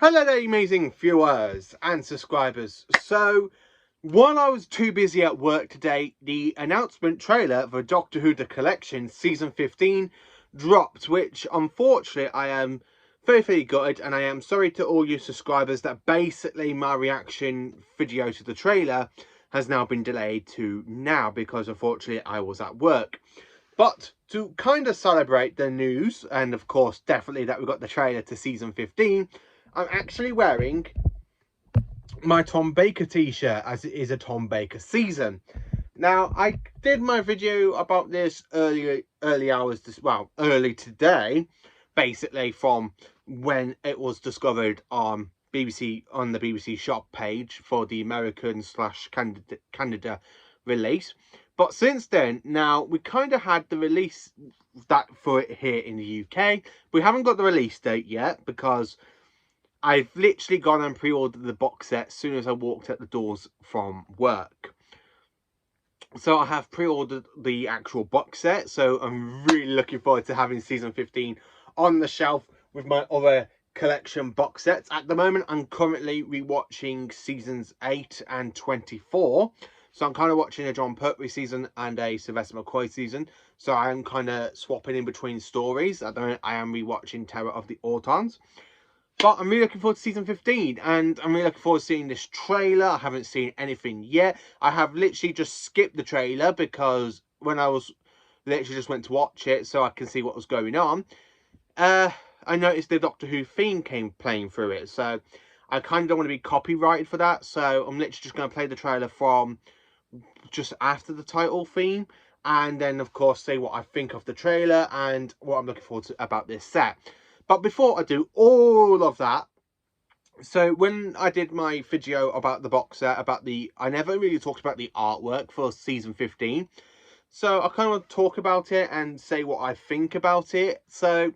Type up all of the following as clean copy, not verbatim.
Hello there, amazing viewers and subscribers. So, while I was too busy at work today, the announcement trailer for Doctor Who The Collection Season 15 dropped, which unfortunately I am very gutted, and I am sorry to all you subscribers that basically my reaction video to the trailer has now been delayed to now because unfortunately I was at work. But to kind of celebrate the news, and of course definitely that we got the trailer to Season 15, I'm actually wearing my Tom Baker t-shirt as it is a Tom Baker season. Now, I did my video about this early hours, early today, basically from when it was discovered on BBC, on the BBC shop page for the American / Canada release. But since then, now we kind of had the release that for it here in the UK. We haven't got the release date yet because I've literally gone and pre-ordered the box set as soon as I walked out the doors from work. So I have pre-ordered the actual box set, so I'm really looking forward to having Season 15 on the shelf with my other collection box sets. At the moment, I'm currently rewatching Seasons 8 and 24. So I'm kind of watching a Jon Pertwee season and a Sylvester McCoy season. So I'm kind of swapping in between stories. At the moment, I am rewatching Terror of the Autons. But I'm really looking forward to Season 15, and I'm really looking forward to seeing this trailer. I haven't seen anything yet. I have literally just skipped the trailer because when I was literally just went to watch it so I can see what was going on, I noticed the Doctor Who theme came playing through it. So I kind of don't want to be copyrighted for that. So I'm literally just going to play the trailer from just after the title theme, and then of course say what I think of the trailer and what I'm looking forward to about this set. But before I do all of that, so when I did my video about the box set, I never really talked about the artwork for Season 15. So I kind of want to talk about it and say what I think about it. So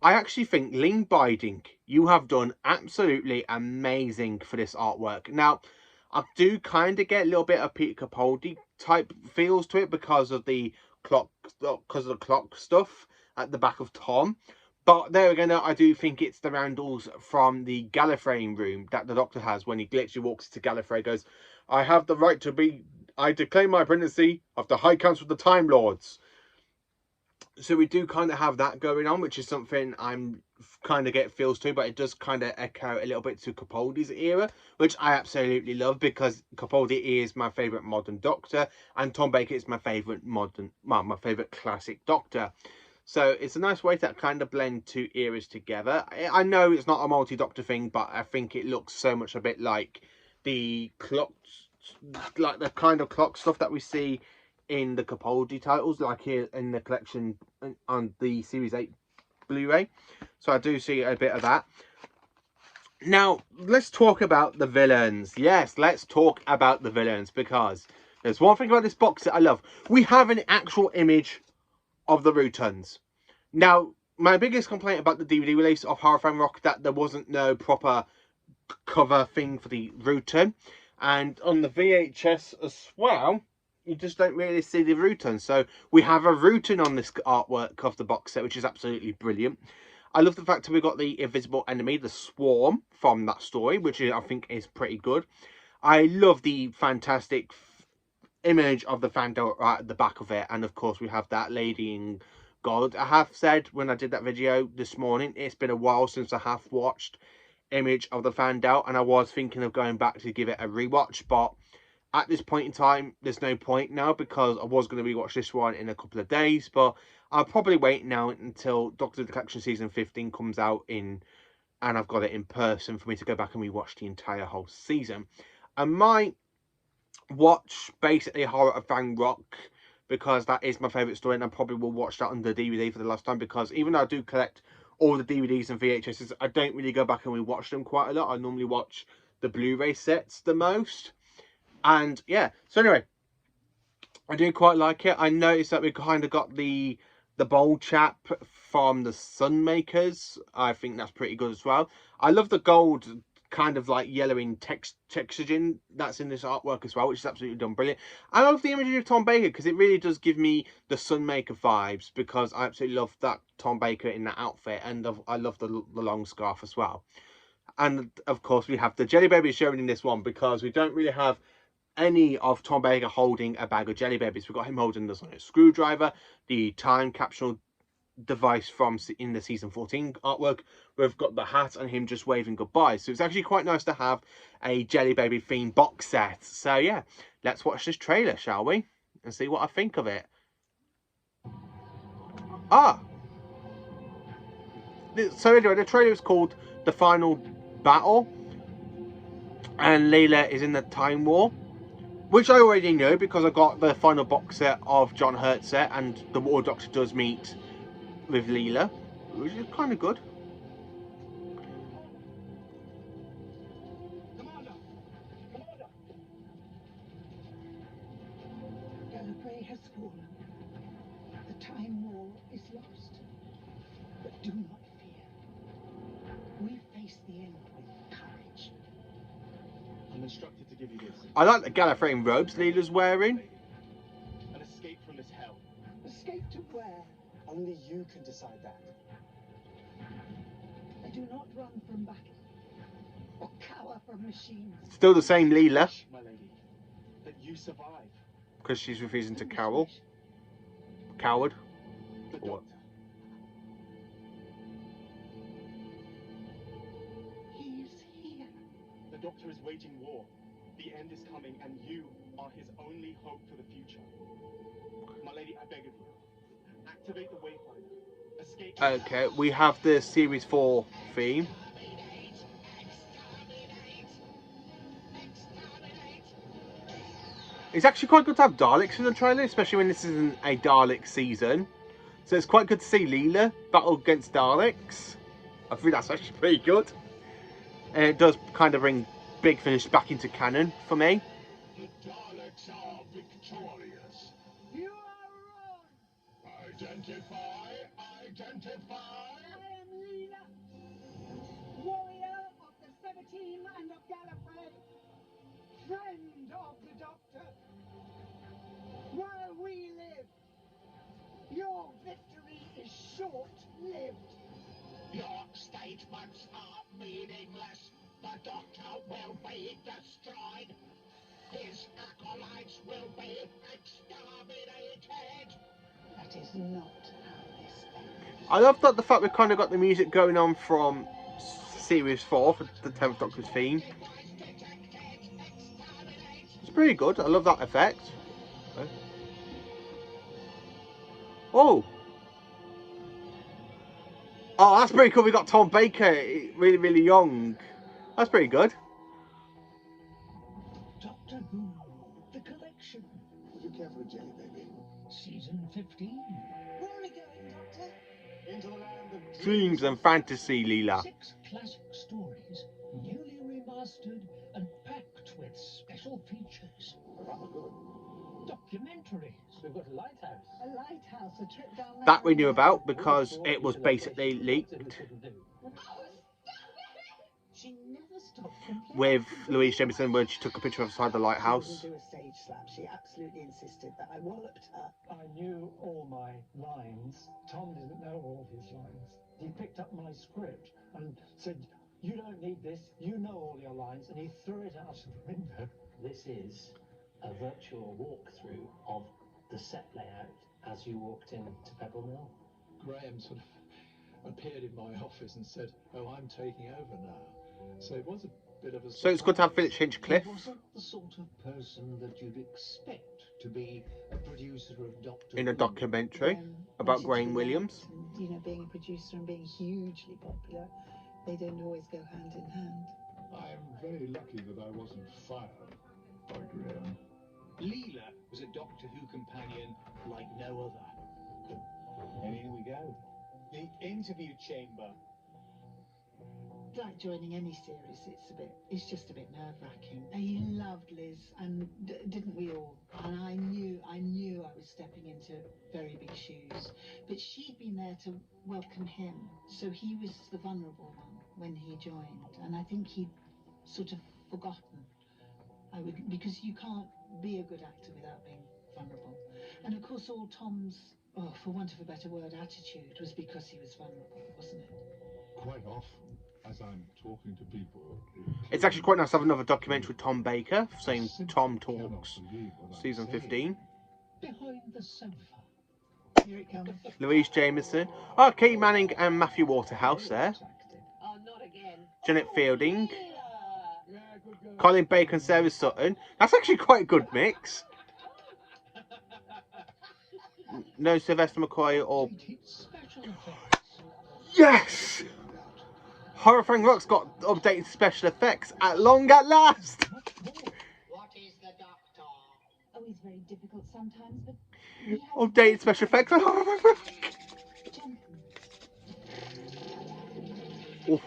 I actually think Ling Biding, you have done absolutely amazing for this artwork. Now, I do kind of get a little bit of Peter Capaldi type feels to it because of the clock stuff at the back of Tom. But there again, I do think it's the Randalls from the Gallifrey room that the Doctor has when he literally walks to Gallifrey, goes, I have the right to be, I declare my primacy of the High Council of the Time Lords. So we do kind of have that going on, which is something I'm kind of get feels to, but it does kind of echo a little bit to Capaldi's era, which I absolutely love because Capaldi is my favourite modern Doctor and Tom Baker is my favourite my favourite classic Doctor. So it's a nice way to kind of blend two eras together. I know it's not a multi-Doctor thing, but I think it looks so much a bit like the clocks, like the kind of clock stuff that we see in the Capaldi titles, like here in the collection on the Series 8 Blu-ray. So I do see a bit of that. Now, let's talk about the villains. Yes, let's talk about the villains, because there's one thing about this box that I love. We have an actual image of the Rutons. Now, my biggest complaint about the DVD release of Horrorphone Rock that there wasn't no proper cover thing for the Ruton, and on the VHS as well, you just don't really see the Ruton. So we have a Ruton on this artwork of the box set, which is absolutely brilliant. I love the fact that we got the invisible enemy, the Swarm, from that story, which I think is pretty good. I love the fantastic image of the Fandor right at the back of it, and of course we have that lady in gold. I have said when I did that video this morning, it's been a while since I have watched Image of the Fandor, and I was thinking of going back to give it a rewatch, but at this point in time there's no point now because I was going to rewatch this one in a couple of days, but I'll probably wait now until Doctor Who Collection Season 15 comes out and I've got it in person for me to go back and rewatch the entire whole season. I might watch basically Horror of Fang Rock because that is my favourite story, and I probably will watch that on the DVD for the last time, because even though I do collect all the DVDs and VHSs, I don't really go back and rewatch them quite a lot. I normally watch the Blu-ray sets the most. And yeah, so anyway, I do quite like it. I noticed that we kind of got the bold chap from the Sunmakers. I think that's pretty good as well. I love the gold kind of like yellowing texturing that's in this artwork as well, which is absolutely done brilliant. I love the imagery of Tom Baker because it really does give me the Sunmaker vibes, because I absolutely love that Tom Baker in that outfit, and I love the long scarf as well. And of course, we have the Jelly Babies shown in this one because we don't really have any of Tom Baker holding a bag of Jelly Babies. We've got him holding the Sonic Screwdriver, the time capsule device from in the season 14 artwork. We've got the hat and him just waving goodbye. So it's actually quite nice to have a Jelly Baby themed box set. So yeah, let's watch this trailer, shall we? And see what I think of it. So anyway, the trailer is called The Final Battle. And Leela is in the Time War, which I already know because I got the final box set of John Hurt set, and the War Doctor does meet with Leela, which is kind of good. Gallifrey has fallen. The Time War is lost. But do not fear. We face the end with courage. I'm instructed to give you this. I like the Gallifreyan robes Leela's wearing. An escape from this hell. Escape to where? Only you can decide that. I do not run from battle or cower from machines. Still the same Leela, My lady, that you survive. because she's refusing to cower. Coward. The Or what? Doctor. He is here. The Doctor is waging war. The end is coming, and you are his only hope for the future. My lady, I beg of you, activate the Wayfinder. Escape. Okay, we have the Series 4 theme. It's actually quite good to have Daleks in the trailer, especially when this isn't a Dalek season. So it's quite good to see Leela battle against Daleks. I think that's actually pretty good. And it does kind of bring Big Finish back into canon for me. The Daleks are victorious. You are wrong. Identify! Identify! I am Leela, warrior of the 17 and of Gallifrey, friend of the Doctor. While we live, your victory is short-lived. Your statements are meaningless. The Doctor will be destroyed. His acolytes will be exterminated. That is not how this ends. I love that the fact we've kind of got the music going on from Series 4 for the 10th Doctor's theme. It's pretty good. I love that effect. Oh! Oh, that's pretty cool. We got Tom Baker really, really young. That's pretty good. Doctor Who, the collection, Would you care for a jelly baby? season 15. Where are we going, Doctor? Into the land of Dreams and fantasy, Leela. 6 classic stories, newly remastered and packed with special features. Rather good. Documentaries. We've got a lighthouse. A lighthouse, a trip down there. That we knew about because it was basically leaked She never stopped complaining. with Louise Jameson when she took a picture outside the lighthouse. She wouldn't do a stage slap. She absolutely insisted that I walloped her. I knew all my lines. Tom didn't know all his lines. He picked up my script and said, "You don't need this. You know all your lines," and he threw it out of the window. This is a virtual walkthrough of the set layout as you walked into Pebble Mill. Graham sort of appeared in my office and said, "Oh, I'm taking over now." So it was a bit of a... So it's good to have Philip Hinchcliffe. He wasn't the sort of person that you'd expect to be a producer of Doctor In a Who. documentary about Graham Williams. And, you know, being a producer and being hugely popular, they don't always go hand in hand. I'm very lucky that I wasn't fired by Graham. Leela was a Doctor Who companion like no other. And here we go. The interview chamber. Like joining any series, it's just a bit nerve-wracking. He loved Liz, and didn't we all? And I knew I was stepping into very big shoes. But she'd been there to welcome him, so he was the vulnerable one when he joined. And I think he'd sort of forgotten. Because you can't be a good actor without being vulnerable. And of course, all Tom's, for want of a better word, attitude was because he was vulnerable, wasn't it? Quite often. as I'm talking to people. It's actually quite nice to have another documentary with Tom Baker, saying Tom Cannot Talks, believe what I'm season saying. 15. Behind the sofa. Here it comes. Louise Jameson. Oh, Kate Manning and Matthew Waterhouse there. Oh, not again. Janet Fielding. Yeah, good girl. Colin Bacon, Sarah Sutton. That's actually quite a good mix. No Sylvester McCoy or... Special effects. Yes! Horror Frank Rock's got updated special effects at long at last. Much more. What is the doctor? Oh, he's very difficult sometimes, but he has Updated special effects at Horror Frank Rock. gentlemen. Oh.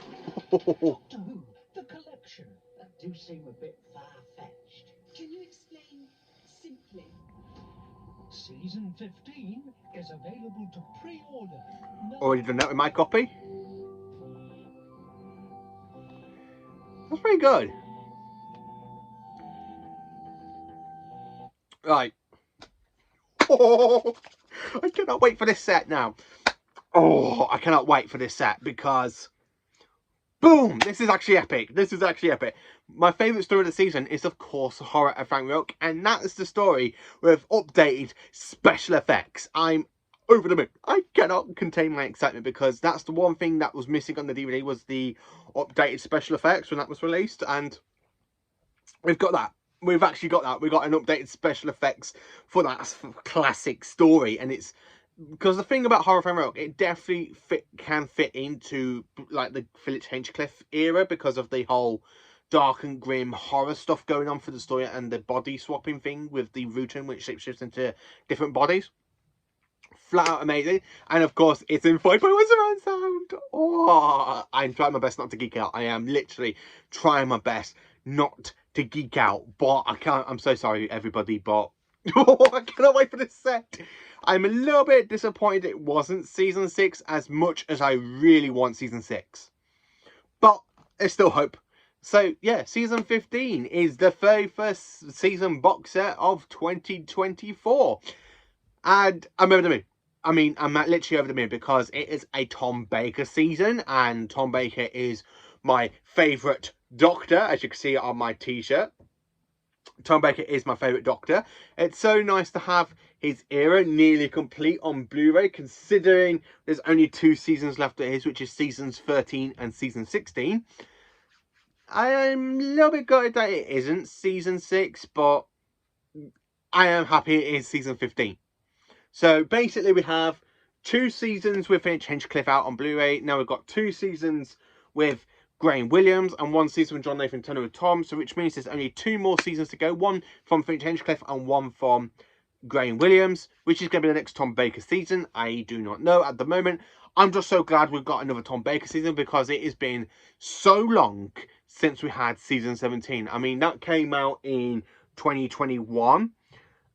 Doctor Who, the collection. That do seem a bit far-fetched. Can you explain simply? Season 15 is available to pre-order. No Already done that with my copy. That's pretty good. Right. Oh, I cannot wait for this set now. Oh, I cannot wait for this set because... Boom! This is actually epic. This is actually epic. My favourite story of the season is, of course, Horror of Frank Rook. And that is the story with updated special effects. I'm over the moon. I cannot contain my excitement because that's the one thing that was missing on the DVD was the updated special effects when that was released. And we've got that. We've actually got that. We've got an updated special effects for that classic story. And it's... Because the thing about Horror of Frank Rook, it definitely can fit into like the Philip Hinchcliffe era because of the whole dark and grim horror stuff going on for the story and the body swapping thing with the Rutan, which shapeshifts into different bodies. Flat out amazing. And of course, it's in 5.1 surround sound. Oh, I'm trying my best not to geek out. I am literally trying my best not to geek out. But I can't. I'm so sorry, everybody. But I cannot wait for this set. I'm a little bit disappointed it wasn't season 6 as much as I really want season 6. But there's still hope. So yeah, season 15 is the very first season box set of 2024. And I'm over the moon. I mean, I'm literally over the moon because it is a Tom Baker season. And Tom Baker is my favourite Doctor, as you can see on my t-shirt. Tom Baker is my favourite Doctor. It's so nice to have his era nearly complete on Blu-ray, considering there's only 2 seasons left of his, which is seasons 13 and season 16. I am a little bit gutted that it isn't season 6, but I am happy it is season 15. So basically we have 2 seasons with Hinchcliffe out on Blu-ray. Now we've got 2 seasons with Graham Williams and 1 season with John Nathan Turner with Tom, so which means there's only 2 more seasons to go, 1 from Finch Hinchcliffe and 1 from Graham Williams, which is going to be the next Tom Baker season. I do not know at the moment. I'm just so glad we've got another Tom Baker season because it has been so long since we had season 17. I mean, that came out in 2021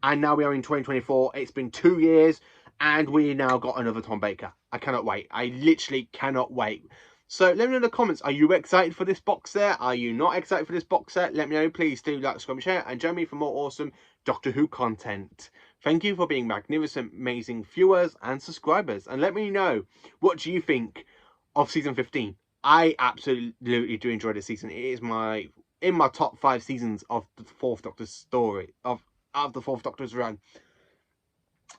and now we are in 2024. It's been 2 years and we now got another Tom Baker. I cannot wait. I literally cannot wait. So let me know in the comments, are you excited for this box set? Are you not excited for this box set? Let me know. Please do like, subscribe, and share, and join me for more awesome Doctor Who content. Thank you for being magnificent, amazing viewers and subscribers. And let me know, what do you think of season 15? I absolutely do enjoy this season. It is in my top 5 seasons of the 4th Doctor's story, of the 4th Doctor's run.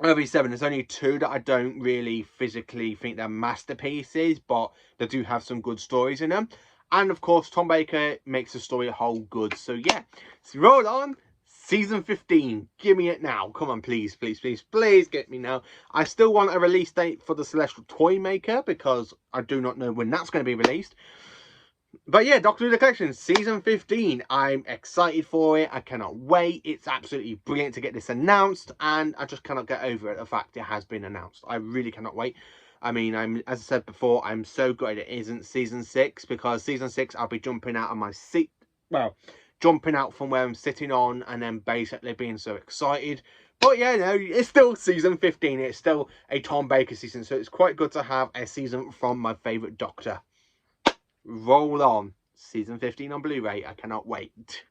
Over 7, there's only 2 that I don't really physically think they're masterpieces, but they do have some good stories in them. And of course, Tom Baker makes the story a whole good. So yeah, so roll on. Season 15, give me it now. Come on, please, please, please, please get me now. I still want a release date for the Celestial Toymaker because I do not know when that's going to be released. But yeah, Doctor Who The Collection, Season 15. I'm excited for it. I cannot wait. It's absolutely brilliant to get this announced. And I just cannot get over it, the fact it has been announced. I really cannot wait. I mean, as I said before, I'm so glad it isn't Season 6. Because Season 6, I'll be jumping out of my seat. Well, jumping out from where I'm sitting on. And then basically being so excited. But yeah, no, it's still Season 15. It's still a Tom Baker season. So it's quite good to have a season from my favourite Doctor. Roll on. Season 15 on Blu-ray. I cannot wait.